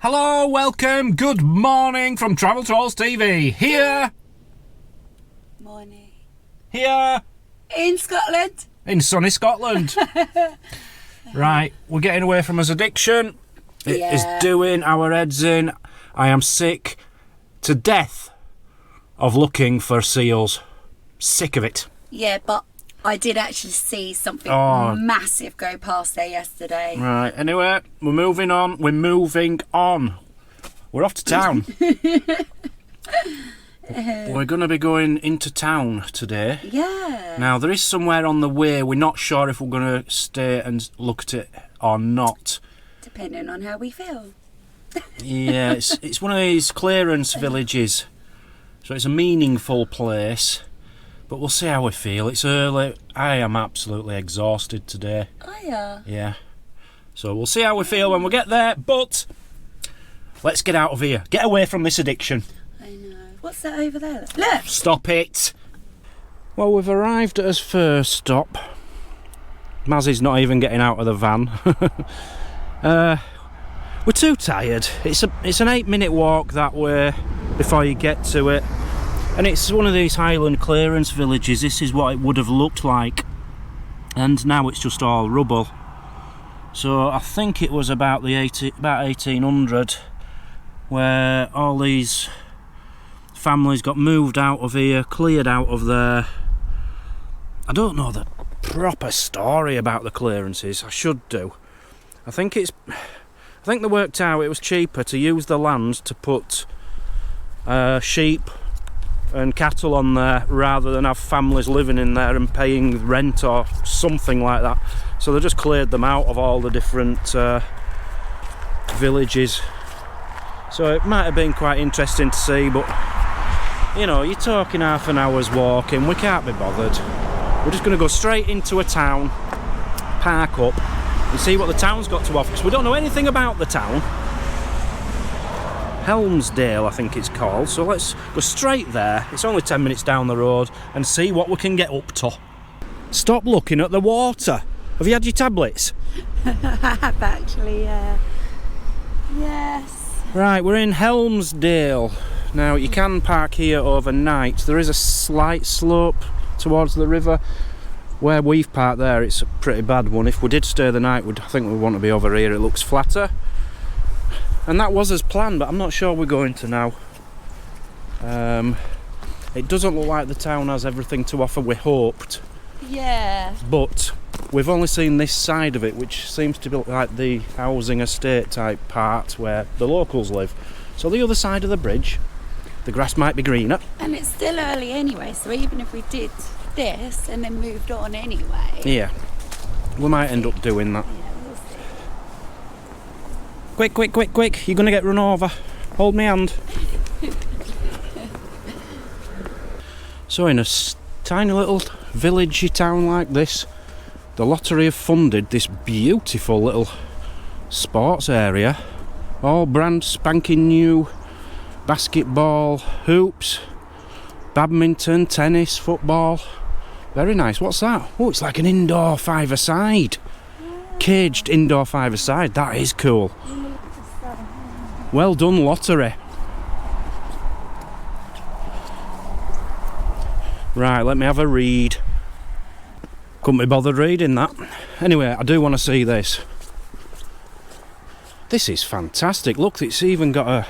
Hello, welcome, good morning from Travel Trolls TV. Here. Morning. Here. In Scotland. In sunny Scotland. Right, we're getting away from his addiction. It is doing our heads in. I am sick to death of looking for seals. Sick of it. Yeah, but I did actually see something massive go past there yesterday. Right, anyway, we're moving on. We're off to town. We're going to be going into town today. Yeah. Now, there is somewhere on the way. We're not sure if we're going to stay and look at it or not. Depending on how we feel. Yeah, it's one of these clearance villages. So it's a meaningful place. But we'll see how we feel. It's early. I am absolutely exhausted today. Oh, yeah. Yeah. So we'll see how we feel when we get there. But let's get out of here. Get away from this addiction. I know. What's that over there? Look! Stop it! Well, we've arrived at his first stop. Mazzy's not even getting out of the van. We're too tired. It's an 8-minute walk that way before you get to it. And it's one of these Highland clearance villages. This is what it would have looked like. And now it's just all rubble. So I think it was about 1800 where all these families got moved out of here, cleared out of there. I don't know the proper story about the clearances. I should do. I think they worked out it was cheaper to use the land to put sheep and cattle on there rather than have families living in there and paying rent or something like that. So they just cleared them out of all the different villages. So it might have been quite interesting to see, but you know, you're talking half an hour's walking, we can't be bothered. We're just going to go straight into a town, park up and see what the town's got to offer, because we don't know anything about the town. Helmsdale, I think it's called, so let's go straight there. It's only 10 minutes down the road and see what we can get up to. Stop looking at the water. Have you had your tablets? I have actually, yeah. Yes. Right, we're in Helmsdale. Now, you can park here overnight. There is a slight slope towards the river. Where we've parked there, it's a pretty bad one. If we did stay the night, I think we'd want to be over here. It looks flatter. And that was as planned, but I'm not sure we're going to now. It doesn't look like the town has everything to offer, we hoped. Yeah. But we've only seen this side of it, which seems to be like the housing estate type part where the locals live. So the other side of the bridge, the grass might be greener. And it's still early anyway, so even if we did this and then moved on anyway. Yeah, we might end up doing that. Yeah, we'll see. Quick, quick, quick, quick, you're going to get run over. Hold my hand. So in a tiny little villagey town like this, the lottery have funded this beautiful little sports area. All brand spanking new. Basketball, hoops, badminton, tennis, football. Very nice. What's that? Oh, it's like an indoor five-a-side. Caged indoor five-a-side. That is cool. Well done, lottery. Right, let me have a read. Couldn't be bothered reading that. Anyway, I do want to see this. This is fantastic. Look, it's even got a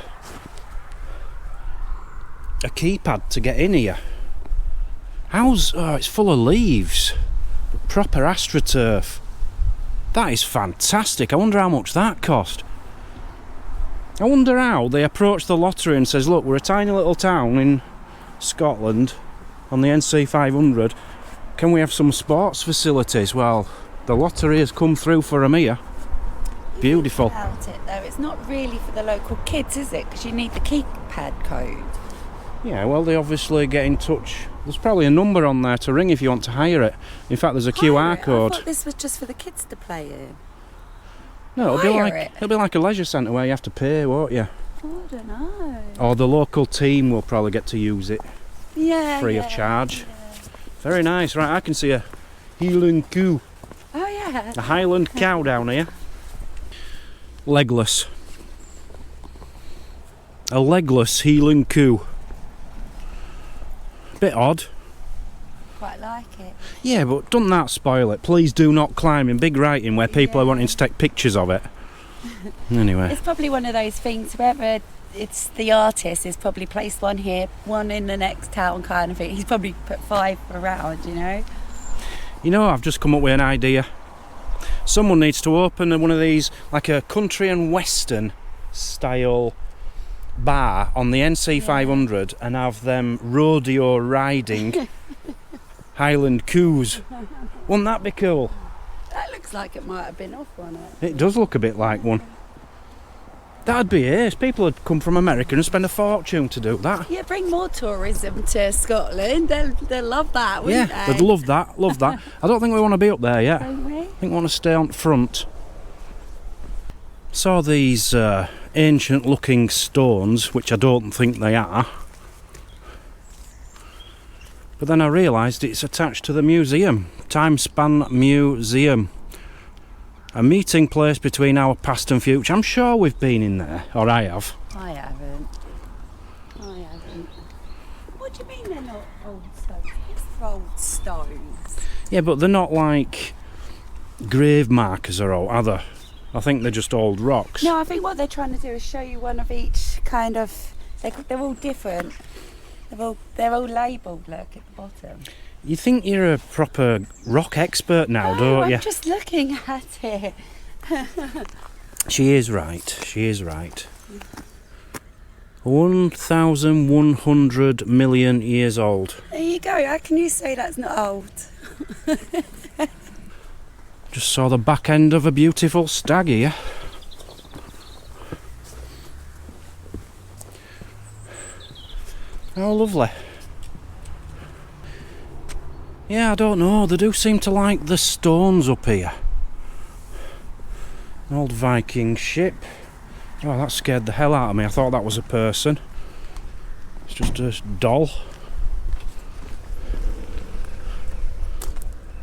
keypad to get in here. It's full of leaves. Proper astroturf. That is fantastic. I wonder how much that cost. I wonder how they approached the lottery and says, look, we're a tiny little town in Scotland on the NC500. Can we have some sports facilities? Well, the lottery has come through for them here. Beautiful. About it though, it's not really for the local kids, is it? Because you need the keypad code. Yeah, well, they obviously get in touch. There's probably a number on there to ring if you want to hire it. In fact, there's a QR code. I thought this was just for the kids to play in. No, it'll be like a leisure centre where you have to pay, won't you? Oh, I don't know. Or the local team will probably get to use it. Yeah. Free of charge. Yeah. Very nice. Right, I can see a Highland cow. Oh yeah. A Highland cow down here. Legless. A legless Highland coo. Bit odd. Quite like it. Yeah, but doesn't that spoil it? Please do not climb, in big writing where people are wanting to take pictures of it. Anyway. It's probably one of those things, whoever it's the artist has probably placed one here, one in the next town kind of thing. He's probably put 5 around, you know. You know, I've just come up with an idea. Someone needs to open one of these, like a country and western style bar on the NC500 and have them rodeo riding Highland coos. Wouldn't that be cool? That looks like it might have been off on it. It does look a bit like one. That'd be ace. People would come from America and spend a fortune to do that. Yeah, bring more tourism to Scotland. They'll love that, wouldn't they? Yeah, they'd love that, love that. I don't think we want to be up there yet. Don't we? I think we want to stay on front. Saw these ancient looking stones, which I don't think they are. But then I realised it's attached to the museum. Time Span Museum. A meeting place between our past and future. I'm sure we've been in there, or I have. I haven't. What do you mean they're not old stones? They're old stones. Yeah, but they're not like grave markers or all, are they? I think they're just old rocks. No, I think what they're trying to do is show you one of each kind of. They're all different. They're all labelled. Look at the bottom. You think you're a proper rock expert now, don't you? I'm just looking at it. She is right. She is right. 1,100 million years old. There you go. How can you say that's not old? Just saw the back end of a beautiful stag here. Oh, lovely. Yeah, I don't know. They do seem to like the stones up here. An old Viking ship. Oh, that scared the hell out of me. I thought that was a person. It's just a doll.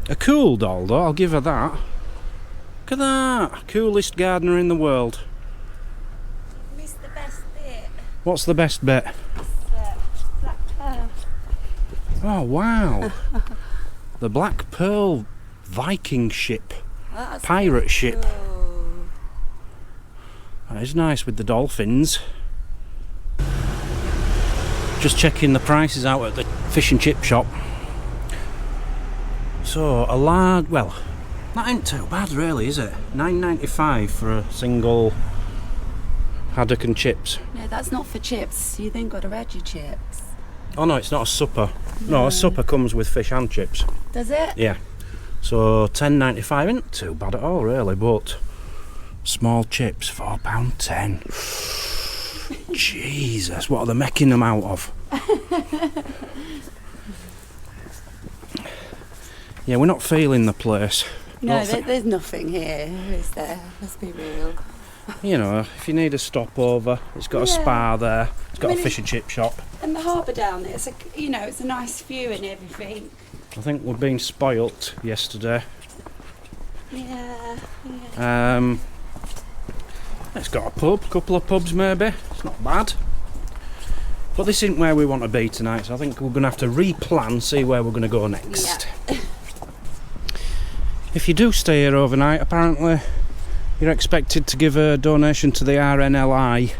A cool doll, though. I'll give her that. Look at that. Coolest gardener in the world. Missed the best bit. What's the best bit? Black pearl. Oh, wow. The Black Pearl Viking ship. That's Pirate ship. cool. That is nice with the dolphins. Just checking the prices out at the fish and chip shop. So a large, well, that ain't too bad really, is it? $9.95 for a single haddock and chips. No, that's not for chips. You then got to add your chips. Oh no, it's not a supper. No, a supper comes with fish and chips. Does it? Yeah. So $10.95 isn't too bad at all really, but small chips, £4.10. Jesus, what are they making them out of? Yeah, we're not feeling the place. No, there's nothing here, is there? Let's be real. You know, if you need a stopover, it's got a spa there. It's got a fish and chip shop. And the harbour down there, it's a nice view and everything. I think we're being spoilt yesterday. Yeah. It's got a pub, couple of pubs maybe. It's not bad. But this isn't where we want to be tonight, so I think we're going to have to replan, see where we're going to go next. Yeah. If you do stay here overnight, apparently you're expected to give a donation to the RNLI,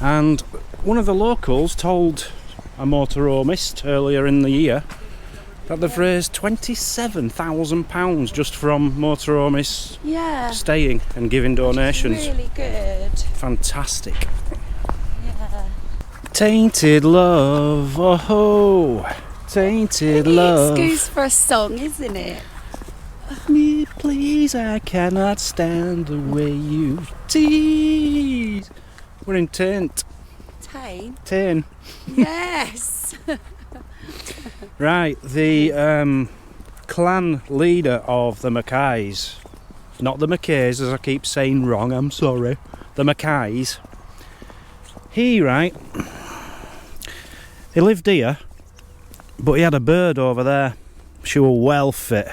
and one of the locals told a motorhomist earlier in the year that they've raised £27,000 just from motorhomists staying and giving donations. Which is really good. Fantastic. Yeah. Tainted love, oh ho, tainted love. Excuse for a song, isn't it? Me, please, I cannot stand the way you tease. We're in Taint. Tain? Tain. Yes. Right, the clan leader of the Mackays, not the Mackays as I keep saying wrong, I'm sorry, the Mackays, he lived here, but he had a bird over there. She was well fit.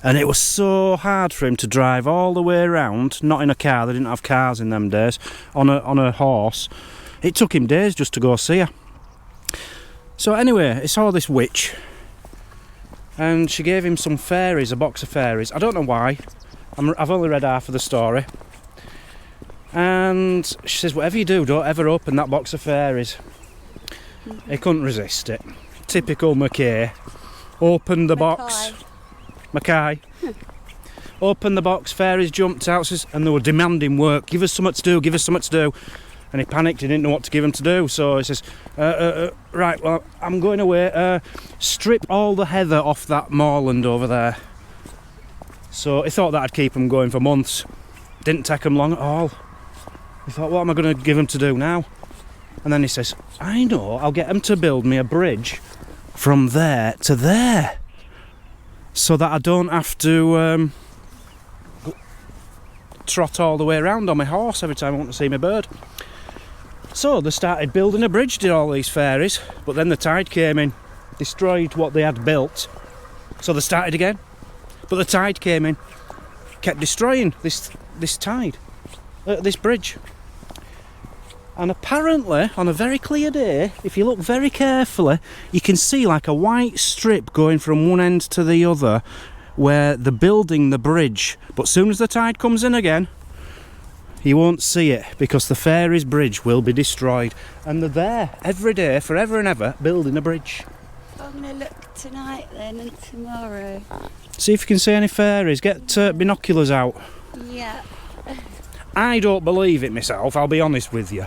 And it was so hard for him to drive all the way around, not in a car, they didn't have cars in them days, on a horse. It took him days just to go see her. So anyway, he saw this witch, and she gave him some fairies, a box of fairies. I don't know why. I've only read half of the story. And she says, whatever you do, don't ever open that box of fairies. He couldn't resist it. Typical Mackay. Opened the box. Mackay. Opened the box, fairies jumped out, and they were demanding work. Give us something to do, give us something to do. And he panicked, he didn't know what to give him to do. So he says, right, well, I'm going away. Strip all the heather off that moorland over there. So he thought that'd keep him going for months. Didn't take him long at all. He thought, what am I going to give him to do now? And then he says, I know, I'll get him to build me a bridge from there to there, so that I don't have to trot all the way around on my horse every time I want to see my bird. So they started building a bridge, did all these fairies, but then the tide came in, destroyed what they had built. So they started again, but the tide came in, kept destroying this bridge. And apparently, on a very clear day, if you look very carefully, you can see like a white strip going from one end to the other where they're building the bridge. But as soon as the tide comes in again, you won't see it, because the fairies' bridge will be destroyed. And they're there every day, forever and ever, building a bridge. I'm going to look tonight then and tomorrow. See if you can see any fairies. Get binoculars out. Yeah. I don't believe it myself, I'll be honest with you.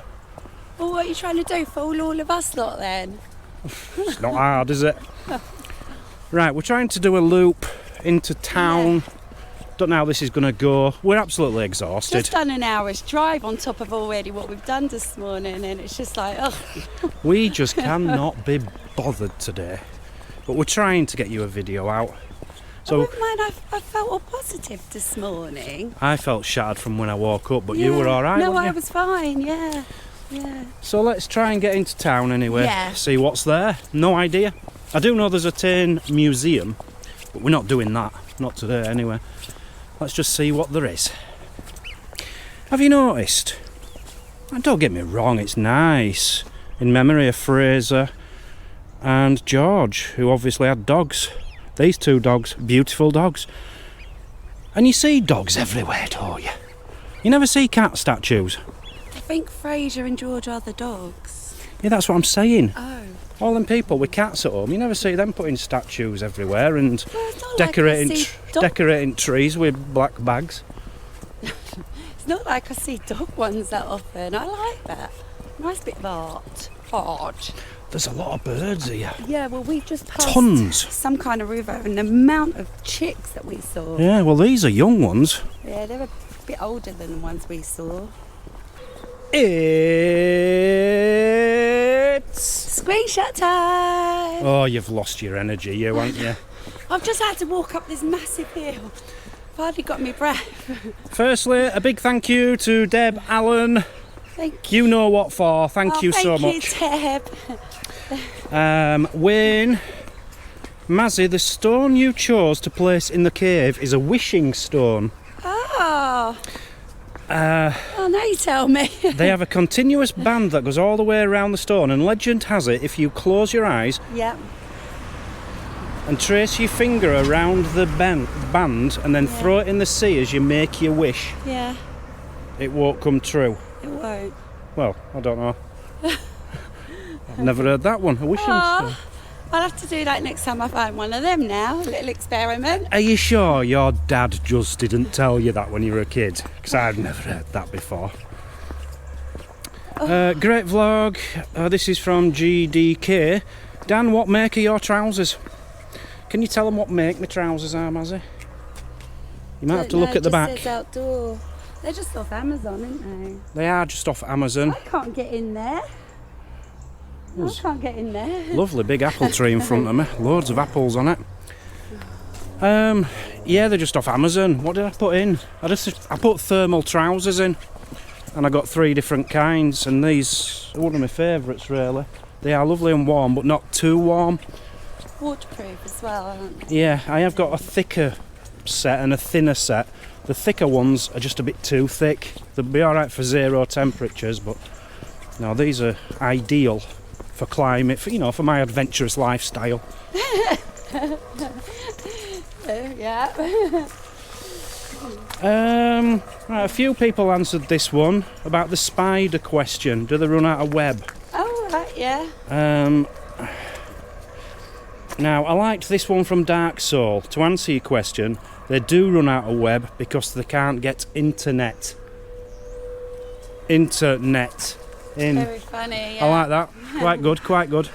Well, what are you trying to do? Fool all of us lot then? It's not hard, is it? Right, we're trying to do a loop into town. Yeah. Don't know how this is going to go. We're absolutely exhausted. Just done an hour's drive on top of already what we've done this morning, and it's just like, oh. We just cannot be bothered today. But we're trying to get you a video out. So, I felt all positive this morning. I felt shattered from when I woke up, but you were all right, No, weren't you? I was fine, yeah. So let's try and get into town anyway, see what's there. No idea. I do know there's a Tane museum, but we're not doing that. Not today anyway. Let's just see what there is. Have you noticed? And don't get me wrong, it's nice. In memory of Fraser and George, who obviously had dogs. These two dogs, beautiful dogs. And you see dogs everywhere, don't you? You never see cat statues. I think Fraser and George are the dogs. Yeah, that's what I'm saying. Oh. All them people with cats at home, you never see them putting statues everywhere and decorating trees with black bags. It's not like I see dog ones that often. I like that. Nice bit of art. There's a lot of birds here. Yeah, well, we just passed tons. Some kind of river, and the amount of chicks that we saw. Yeah, well, these are young ones. Yeah, they're a bit older than the ones we saw. It's screenshot time! Oh, you've lost your energy, you, haven't you? I've just had to walk up this massive hill. I've hardly got my breath. Firstly, a big thank you to Deb Allen. Thank you. You know what for. Thank you so much. Thank you, Deb. Wayne, Mazzy, the stone you chose to place in the cave is a wishing stone. Oh. Oh, now you tell me. They have a continuous band that goes all the way around the stone, and legend has it, if you close your eyes and trace your finger around the band and then throw it in the sea as you make your wish, it won't come true. It won't. Well, I don't know. I've never heard that one, a wishing stone. I'll have to do that next time I find one of them now, a little experiment. Are you sure your dad just didn't tell you that when you were a kid? Because I've never heard that before. Great vlog. This is from GDK. Dan, what make are your trousers? Can you tell them what make my trousers are, Mazzy? You might have to look at the back. It says outdoor. They're just off Amazon, aren't they? They are just off Amazon. I can't get in there. I can't get in there. Lovely big apple tree in front of me. Loads of apples on it. Yeah, they're just off Amazon. What did I put in? I put thermal trousers in, and I got 3 different kinds, and these are one of my favourites really. They are lovely and warm, but not too warm. Waterproof as well, aren't they? Yeah, I have got a thicker set and a thinner set. The thicker ones are just a bit too thick. They'll be alright for 0 temperatures, but Now these are ideal for climate, for, you know, for my adventurous lifestyle. Yeah. Right, a few people answered this one about the spider question. Do they run out of web? Oh, right, yeah. Now, I liked this one from Dark Soul. To answer your question, they do run out of web because they can't get internet. Internet. Very funny, yeah. I like that. Quite good, quite good.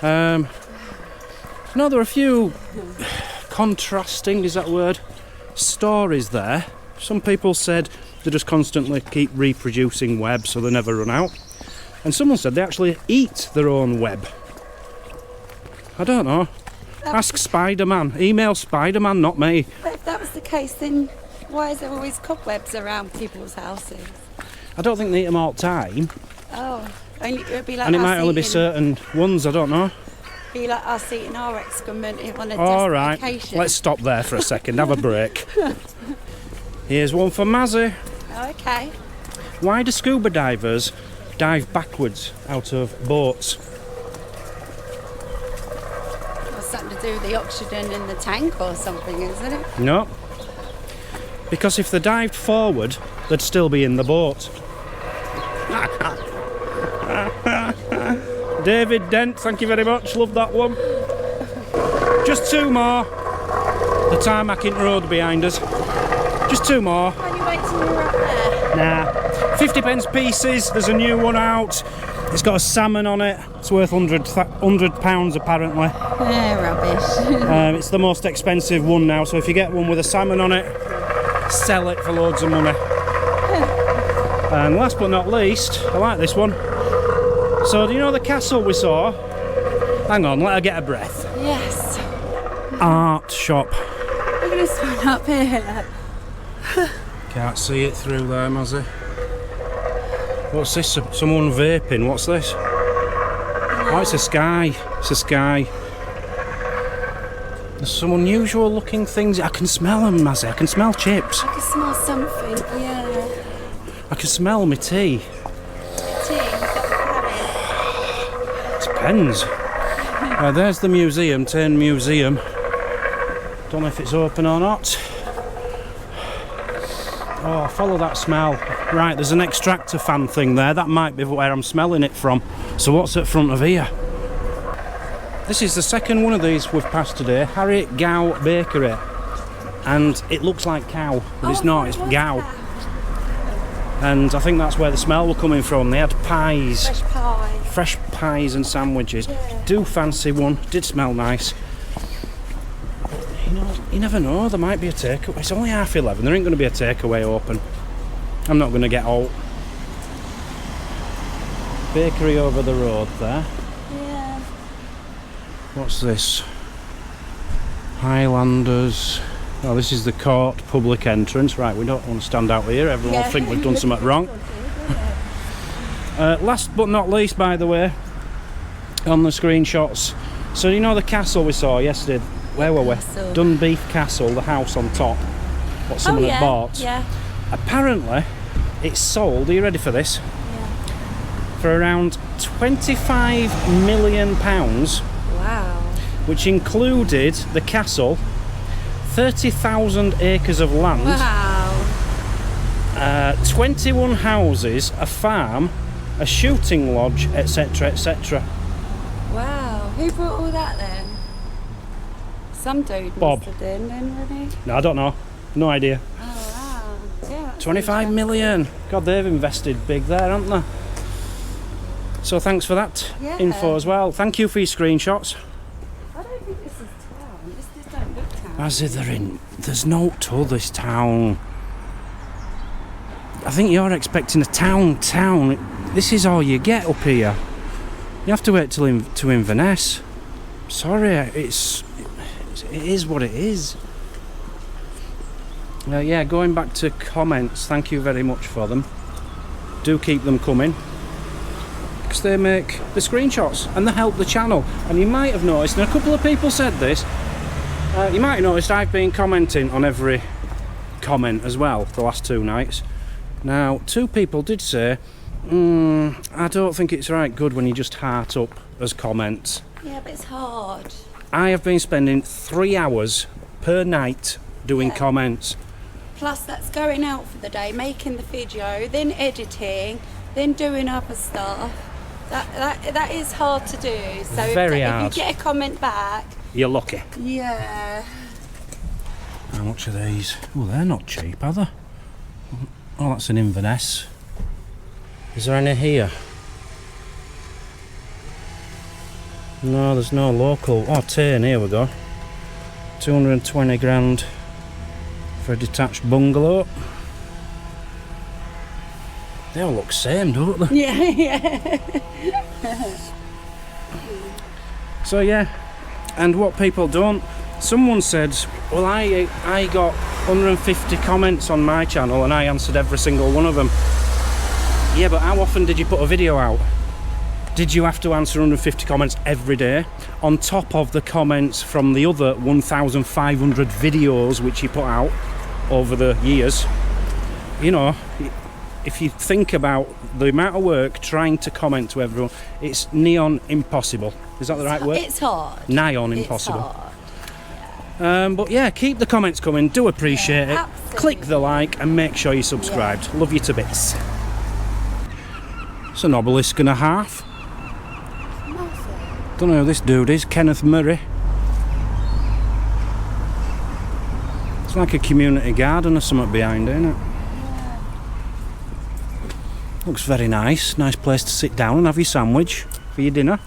No, there are a few contrasting, is that a word? Stories there. Some people said they just constantly keep reproducing web so they never run out. And someone said they actually eat their own web. I don't know. Ask Spider-Man. Email Spider-Man, not me. But if that was the case, then why is there always cobwebs around people's houses? I don't think they eat them all the time. Oh, only it would be like And it us might only be eating- certain ones, I don't know. Be like us eating our excrement on a All right, occasion. let's stop there for a second, have a break. Here's one for Mazzy. Oh, okay. Why do scuba divers dive backwards out of boats? Well, something to do with the oxygen in the tank or something, isn't it? No. Because if they dived forward, they'd still be in the boat. David Dent, thank you very much, love that one. Just two more. The tarmacking road behind us. Just two more. Why you wait till you're up there? Nah. 50 pence pieces, there's a new one out. It's got a salmon on it. It's worth £100 apparently. Rubbish. It's the most expensive one now, so if you get one with a salmon on it, sell it for loads of money. And last but not least, I like this one. So do you know the castle we saw? Hang on, let her get a breath. Yes. Art shop. Look at this one up here. Can't see it through there, Mazzy. What's this? Someone vaping. What's this? Oh, it's a sky. It's a sky. There's some unusual looking things. I can smell them, Mazzy. I can smell chips. I can smell something, yeah. I can smell my tea. Depends. There's the museum, Tane Museum. Don't know if it's open or not. Oh, follow that smell. Right, there's an extractor fan thing there. That might be where I'm smelling it from. So what's at front of here? This is the second one of these we've passed today. Harriet Gow Bakery. And it looks like cow, but it's not, it's Gow. And I think that's where the smell were coming from. They had pies. Fresh pie. Fresh pies and sandwiches. Yeah. Do fancy one. Did smell nice. You know, you never know. There might be a takeaway. It's only 11:30. There ain't going to be a takeaway open. I'm not going to get out. Bakery over the road there. Yeah. What's this? Highlanders. Oh, this is the court public entrance. Right, we don't want to stand out here. Everyone will think we've done something wrong. Last but not least, by the way, on the screenshots. So you know the castle we saw yesterday? Where were we? Castle. Dunbeef Castle, the house on top. What someone had bought. Yeah. Apparently, it's sold. Are you ready for this? Yeah. For around £25 million, Wow. which included the castle, 30,000 acres of land. Wow. 21 houses, a farm, a shooting lodge, etc, etc. Wow. Who bought all that then? Some dude Bob. must have done, didn't he? No, I don't know. No idea. Oh wow. Yeah. That's 25 million. God, they've invested big there, haven't they? So thanks for that Yeah. info as well. Thank you for your screenshots. I don't think this is town. This don't look town. As if there's no to this town. I think you're expecting a town. This is all you get up here. You have to wait till to Inverness. Sorry, it is what it is. Yeah, going back to comments, thank you very much for them. Do keep them coming, because they make the screenshots and they help the channel. And you might have noticed, and a couple of people said this, you might have noticed I've been commenting on every comment as well the last 2 nights. Now, 2 people did say I don't think it's right good when you just heart up as comments. Yeah, but it's hard. I have been spending 3 hours per night doing comments. Plus that's going out for the day, making the video, then editing, then doing other stuff. That is hard to do. So Very if hard. you get a comment back, You're lucky. yeah. How much are these? Oh, they're not cheap, are they? Oh, that's an Inverness. Is there any here? No, there's no local. Oh, Tane, here we go. 220 grand for a detached bungalow. They all look same, don't they? Yeah. So yeah, and what people don't, someone said, well, I got 150 comments on my channel and I answered every single one of them. Yeah, but how often did you put a video out? Did you have to answer 150 comments every day on top of the comments from the other 1,500 videos which you put out over the years? You know, if you think about the amount of work trying to comment to everyone, it's neon impossible. Is that the right word? It's hard. Nigh on impossible. It's hard. But yeah, keep the comments coming. Do appreciate it. absolutely. Click the like and make sure you're subscribed. Love you to bits. It's an obelisk and a half. Don't know who this dude is. Kenneth Murray. It's like a community garden or something behind it, isn't it? Looks very nice. Nice place to sit down and have your sandwich for your dinner.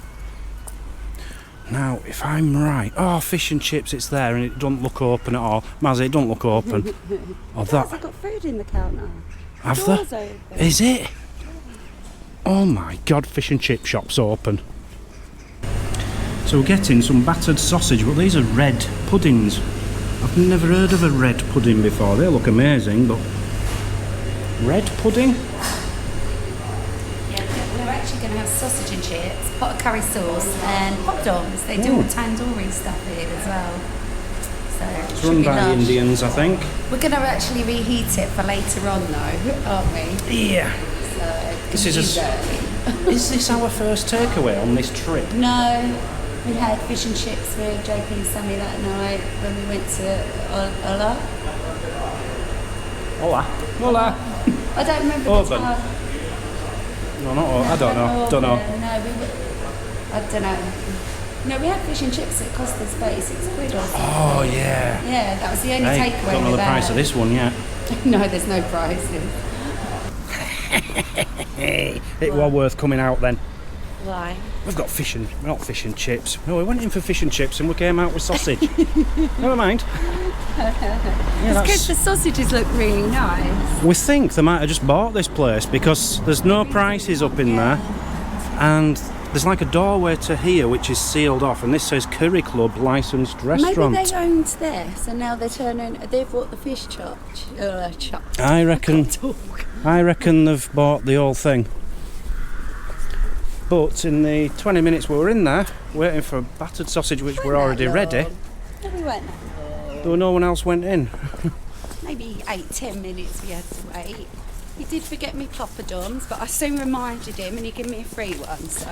Now, if I'm right... Oh, fish and chips, it's there and it doesn't look open at all. Mazzy, it doesn't look open. Oh, I've got food in the counter. Have Doors there? open. Is it? Oh my god, fish and chip shop's open. So we're getting some battered sausage, but these are red puddings. I've never heard of a red pudding before. They look amazing, but... Red pudding? Yeah, we're actually going to have sausage and chips, pot of curry sauce and poppadoms. They do all tandoori stuff here as well. So It's run by Indians, I think. We're going to actually reheat it for later on though, aren't we? Yeah. So This is Is this our first takeaway on this trip? No, we had fish and chips with JP and Sammy that night when we went to Ola. Hola. Hola. I don't remember Oven. the time. No, not I don't know. Don't know. No, I don't know. No, we had fish and chips that cost us 36 quid or something. Oh yeah. Yeah, that was the only Hey, takeaway. don't know the we've price had. of this one yet. No, there's no prices. It was worth coming out then. Why? We've got not fish and chips. No, we went in for fish and chips and we came out with sausage. Never mind. Yeah, It's because the sausages look really nice. we think they might have just bought this place because there's no prices up in there, and there's like a doorway to here which is sealed off, and this says Curry Club licensed restaurant. Maybe they owned this and now they've bought the fish chop. I reckon they've bought the whole thing. But in the 20 minutes we were in there waiting for a battered sausage which were already ready, No, we weren't that long. no one else went in. Maybe 8-10 minutes we had to wait. He did forget me poppadoms, but I soon reminded him and he gave me a free one, so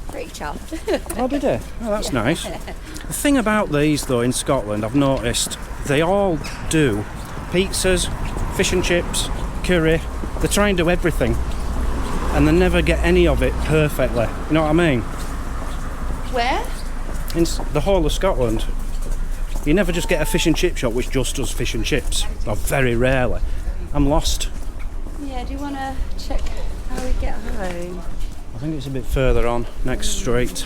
pretty chuffed. Oh, did he? Oh, that's nice. The thing about these though in Scotland, I've noticed, they all do pizzas, fish and chips, curry. They try and do everything, and they never get any of it perfectly. You know what I mean? Where? In the whole of Scotland, you never just get a fish and chip shop which just does fish and chips. Or very rarely. I'm lost. Yeah, do you want to check how we get home? I think it's a bit further on, next street.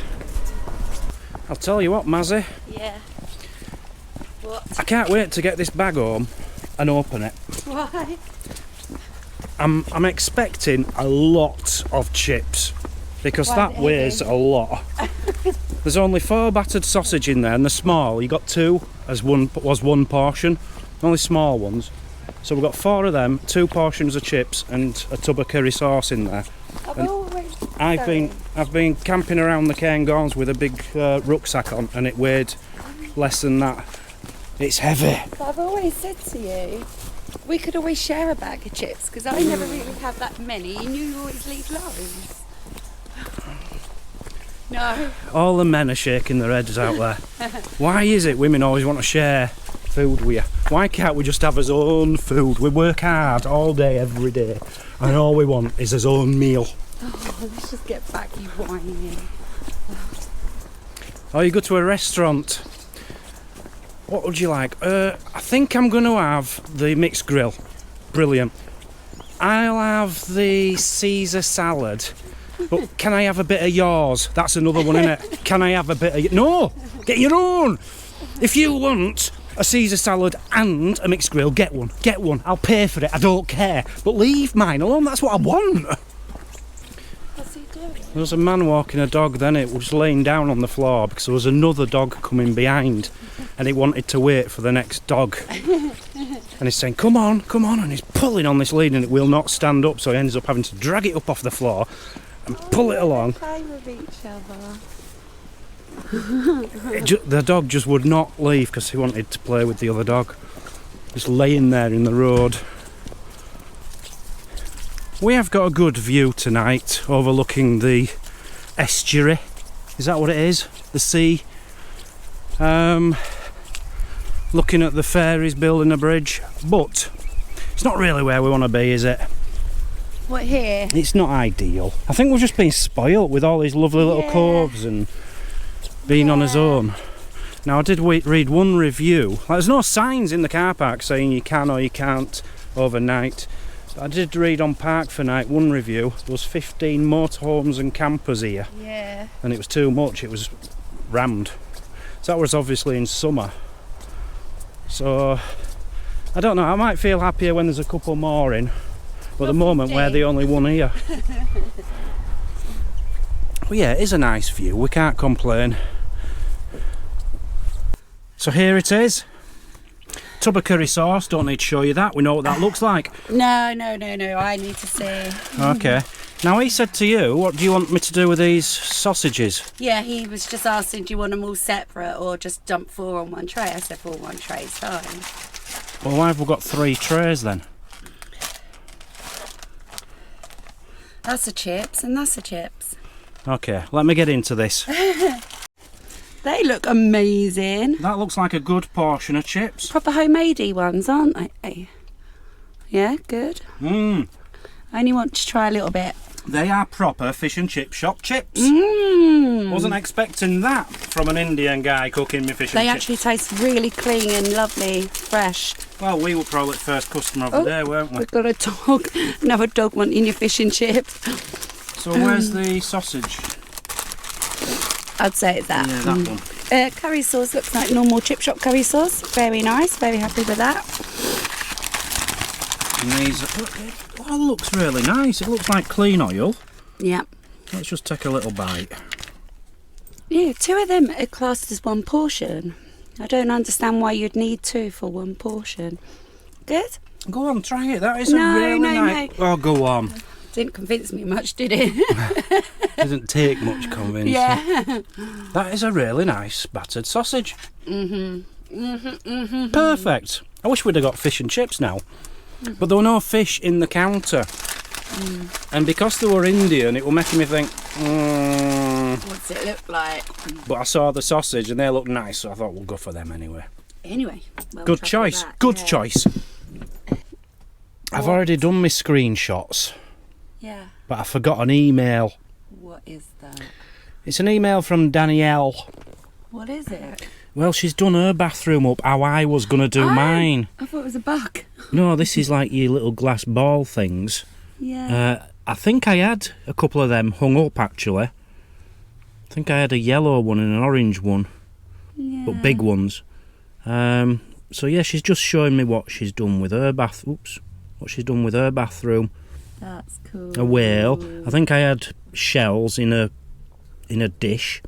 I'll tell you what, Mazzy, Yeah. What? I can't wait to get this bag home and open it. Why? I'm expecting a lot of chips because Why that is it weighs heavy? a lot. There's only 4 battered sausage in there, and they're small. You got 2 as one portion, only small ones. So we've got 4 of them, 2 portions of chips, and a tub of curry sauce in there. I've been camping around the Cairngorms with a big rucksack on, and it weighed less than that. It's heavy. But I've always said to you, We could always share a bag of chips because I never really have that many and you always leave loads. No. All the men are shaking their heads out there. Why is it women always want to share food with you? Why can't we just have our own food? We work hard all day, every day, and all we want is our own meal. Oh, let's just get back, you whining. Oh, you go to a restaurant. What would you like? I think I'm going to have the mixed grill. Brilliant. I'll have the Caesar salad. But can I have a bit of yours? That's another one, isn't it? Can I have a bit of... No! Get your own! If you want a Caesar salad and a mixed grill, get one. Get one. I'll pay for it. I don't care. But leave mine alone. That's what I want. What's he doing? There was a man walking a dog then. It was laying down on the floor because there was another dog coming behind and he wanted to wait for the next dog. And he's saying, come on, and he's pulling on this lead and it will not stand up, so he ends up having to drag it up off the floor and pull it along. Play with each other. The dog just would not leave because he wanted to play with the other dog. Just laying there in the road. We have got a good view tonight overlooking the estuary. Is that what it is? The sea. Looking at the ferries building a bridge, but it's not really where we want to be, is it? What, here? It's not ideal. I think we're just being spoilt with all these lovely little coves and being on his own. Now I did read one review. There's no signs in the car park saying you can or you can't overnight. But I did read on Park for Night one review. There was 15 motorhomes and campers here. Yeah. And it was too much. It was rammed. So that was obviously in summer. So I don't know. I might feel happier when there's a couple more in. But at the moment we're the only one here. Well, yeah, it is a nice view. We can't complain. So here it is. Tub of curry sauce. Don't need to show you that. We know what that looks like. No. I need to see. Okay. Now he said to you, what do you want me to do with these sausages? Yeah, he was just asking, do you want them all separate or just dump 4 on one tray? I said 4 on one tray is fine. Well, why have we got 3 trays then? That's the chips and that's the chips. Okay, let me get into this. They look amazing. That looks like a good portion of chips. Proper homemade-y ones, aren't they? Yeah, good. Mmm. I only want to try a little bit. They are proper fish and chip shop chips. Mmm. Wasn't expecting that from an Indian guy cooking me fish and They chips. actually taste really clean and lovely, fresh. Well, we were probably the first customer of the day, weren't we? We've got a dog, another dog wanting your fish and chips. So where's the sausage? I'd say it's that. Yeah, that one. Curry sauce looks like normal chip shop curry sauce. Very nice, very happy with that. And these, oh, looks really nice. It looks like clean oil. Yeah. Let's just take a little bite. Yeah, 2 of them are classed as 1 portion. I don't understand why you'd need 2 for 1 portion. Good? Go on, try it. That is a really nice... No. Oh, go on. Didn't convince me much, did it? Doesn't take much convincing. Yeah. That is a really nice battered sausage. Mm-hmm. Perfect. I wish we'd have got fish and chips now. But there were no fish in the counter. And because they were Indian, it was making me think, What's it look like? But I saw the sausage and they looked nice, so I thought we'll go for them anyway. Anyway. Well, Good choice. Good choice. I've already done my screenshots. Yeah. But I forgot an email. What is that? It's an email from Danielle. What is it? Well, she's done her bathroom up how I was going to do mine. I thought it was a bug. No, this is like your little glass ball things. Yeah. I think I had a couple of them hung up actually. I think I had a yellow one and an orange one. Yeah. But big ones. So yeah, she's just showing me what she's done with her what she's done with her bathroom. That's cool. A whale. I think I had shells in a dish.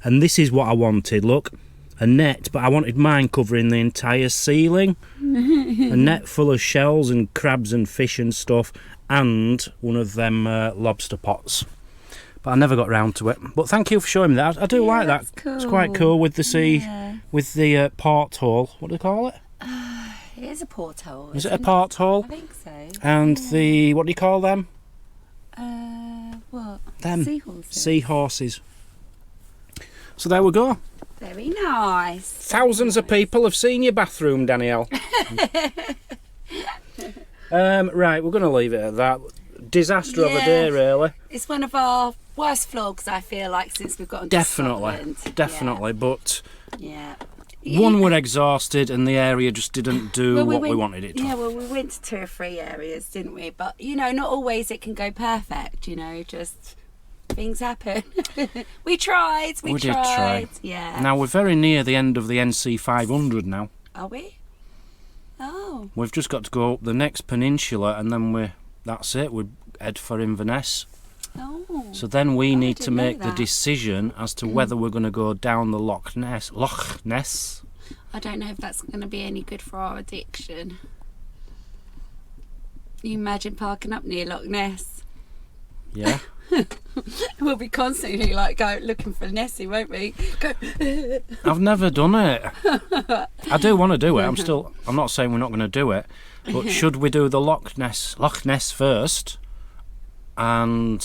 And this is what I wanted, look. A net, but I wanted mine covering the entire ceiling. A net full of shells and crabs and fish and stuff, and one of them lobster pots. But I never got round to it. But thank you for showing me that. I do like that. Cool. It's quite cool with the sea, with the porthole. What do they call it? It is a porthole. Is it a porthole? I think so. And the, what do you call them? What? Them. Seahorses. Seahorses. So there we go. Very nice. Thousands of people have seen your bathroom, Danielle. Right, we're going to leave it at that. Disaster of a day, really. It's one of our worst vlogs, I feel like, since we've gotten to Scotland. Definitely, but Yeah. one, we're exhausted and the area just didn't do what we wanted it to. Yeah, well, we went to 2 or 3 areas, didn't we? But, you know, not always it can go perfect, you know, just things happen. We tried, we did try. Yeah. Now, we're very near the end of the NC500 now. Are we? Oh. We've just got to go up the next peninsula and then that's it, we head for Inverness. Oh. So then we need to didn't know make the that. decision as to whether we're going to go down the Loch Ness. I don't know if that's going to be any good for our addiction. You imagine parking up near Loch Ness? Yeah. We'll be constantly like looking for Nessie, won't we? I've never done it. I do want to do it. I'm not saying we're not going to do it, but should we do the Loch Ness first? And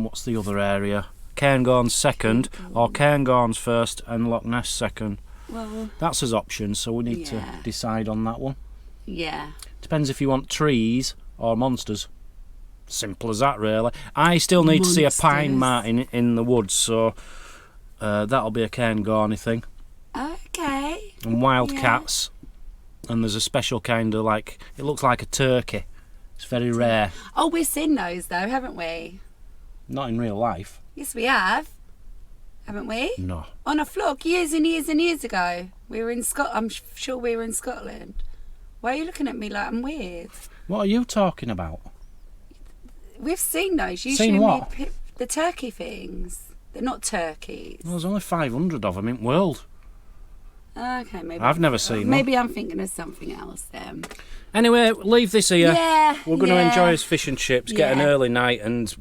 what's the other area? Cairngorms second, or Cairngorms first and Loch Ness second. Well, that's as options, so we need to decide on that one. Yeah. Depends if you want trees or monsters. Simple as that, really. I still need to see a pine marten in the woods, so that'll be a Cairngormy thing. Okay. And wild cats. And there's a special kind of it looks like a turkey. It's very rare. Oh, we've seen those though, haven't we? Not in real life. Yes, we have. Haven't we? No. On a vlog years and years and years ago. We were in I'm sure we were in Scotland. Why are you looking at me like I'm weird? What are you talking about? We've seen those. You seen showed what? me the turkey things. They're not turkeys. Well, there's only 500 of them in the world. Okay, maybe. I've never seen them. Maybe I'm thinking of something else then. Anyway, leave this here. Yeah. We're going to enjoy us fish and chips, get an early night and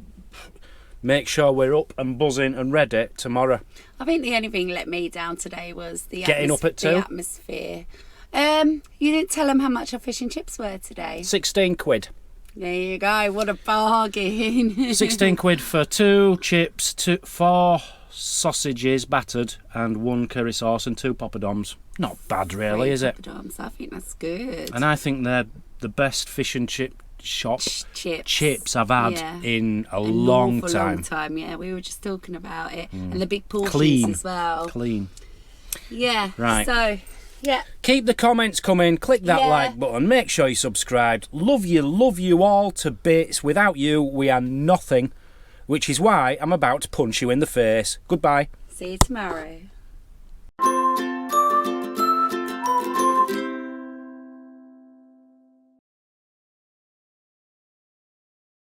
make sure we're up and buzzing and ready tomorrow. I think the only thing let me down today was the getting up at 2. The atmosphere. You didn't tell them how much our fish and chips were today. 16 quid. There you go. What a bargain. 16 quid for 2 chips, 4 sausages battered and 1 curry sauce and 2 poppadoms. Not bad, really, is it? Poppadoms. I think that's good. And I think they're the best fish and chip shop chips I've had in a long time. Yeah, we were just talking about it. And the big portions as well. Clean. Yeah. Right. So, yeah. Keep the comments coming. Click that like button. Make sure you're subscribed. Love you all to bits. Without you, we are nothing. Which is why I'm about to punch you in the face. Goodbye. See you tomorrow.